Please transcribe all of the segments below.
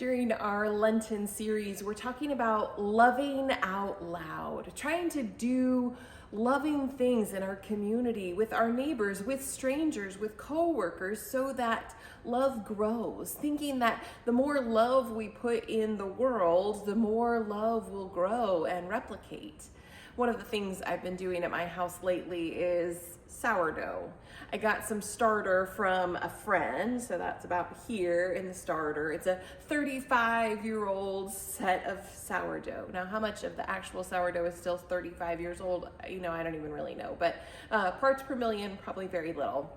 during our Lenten series, we're talking about loving out loud, trying to do loving things in our community, with our neighbors, with strangers, with co-workers, so that love grows. Thinking that the more love we put in the world, the more love will grow and replicate. One of the things I've been doing at my house lately is sourdough. I got some starter from a friend, so that's about here in the starter. It's a 35-year-old set of sourdough. Now, how much of the actual sourdough is still 35 years old? I don't even really know, but parts per million, probably very little.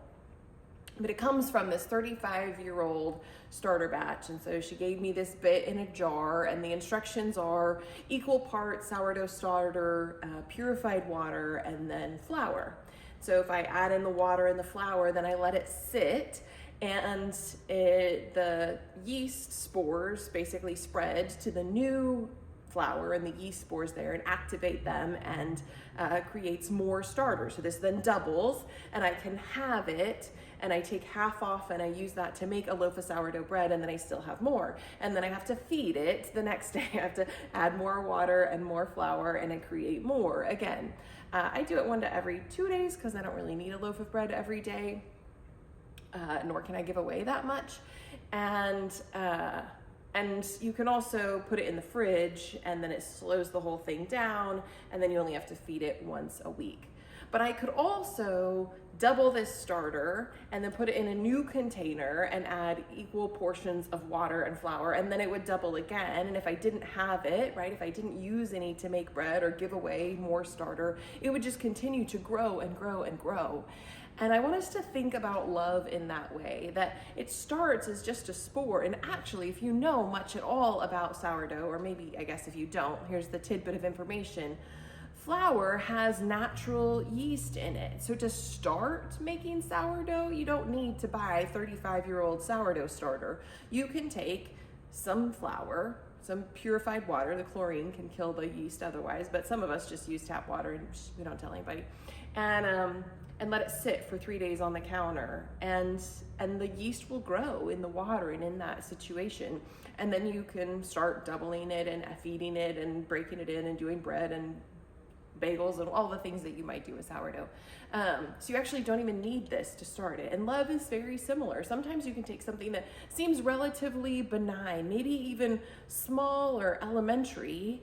But it comes from this 35-year-old starter batch. And so she gave me this bit in a jar, and the instructions are equal parts sourdough starter, purified water, and then flour. So if I add in the water and the flour, then I let it sit, and the yeast spores basically spread to the new flour and the yeast spores there and activate them and creates more starter. So this then doubles, and I can have it, and I take half off and I use that to make a loaf of sourdough bread, and then I still have more. And then I have to feed it the next day. I have to add more water and more flour, and I create more again. I do it 1 to every 2 days because I don't really need a loaf of bread every day, nor can I give away that much. And you can also put it in the fridge, and then it slows the whole thing down, and then you only have to feed it once a week. But I could also double this starter and then put it in a new container and add equal portions of water and flour, and then it would double again. And if I didn't have it, right, if I didn't use any to make bread or give away more starter, it would just continue to grow and grow and grow. And I want us to think about love in that way, that it starts as just a spore. And actually, if you know much at all about sourdough, or maybe, I guess if you don't, here's the tidbit of information. Flour has natural yeast in it. So to start making sourdough, you don't need to buy 35-year-old sourdough starter. You can take some flour, some purified water. The chlorine can kill the yeast otherwise, but some of us just use tap water and we don't tell anybody. And let it sit for 3 days on the counter, and the yeast will grow in the water and in that situation. And then you can start doubling it and feeding it and breaking it in and doing bread and bagels and all the things that you might do with sourdough. So you actually don't even need this to start it. And love is very similar. Sometimes you can take something that seems relatively benign, maybe even small or elementary,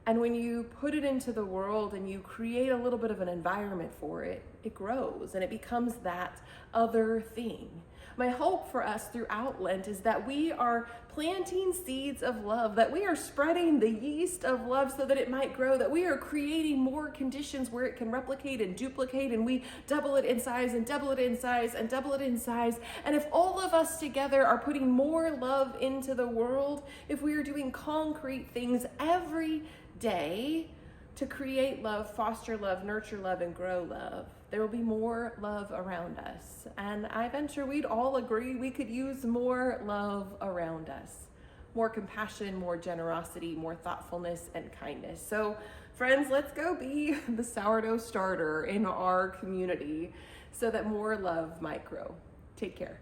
and when you put it into the world and you create a little bit of an environment for it, it grows and it becomes that other thing. My hope for us throughout Lent is that we are planting seeds of love, that we are spreading the yeast of love so that it might grow, that we are creating more conditions where it can replicate and duplicate, and we double it in size and double it in size and double it in size. And if all of us together are putting more love into the world, if we are doing concrete things every day to create love, foster love, nurture love, and grow love, there will be more love around us. And I venture we'd all agree we could use more love around us. More compassion, more generosity, more thoughtfulness, and kindness. So friends, let's go be the sourdough starter in our community so that more love might grow. Take care.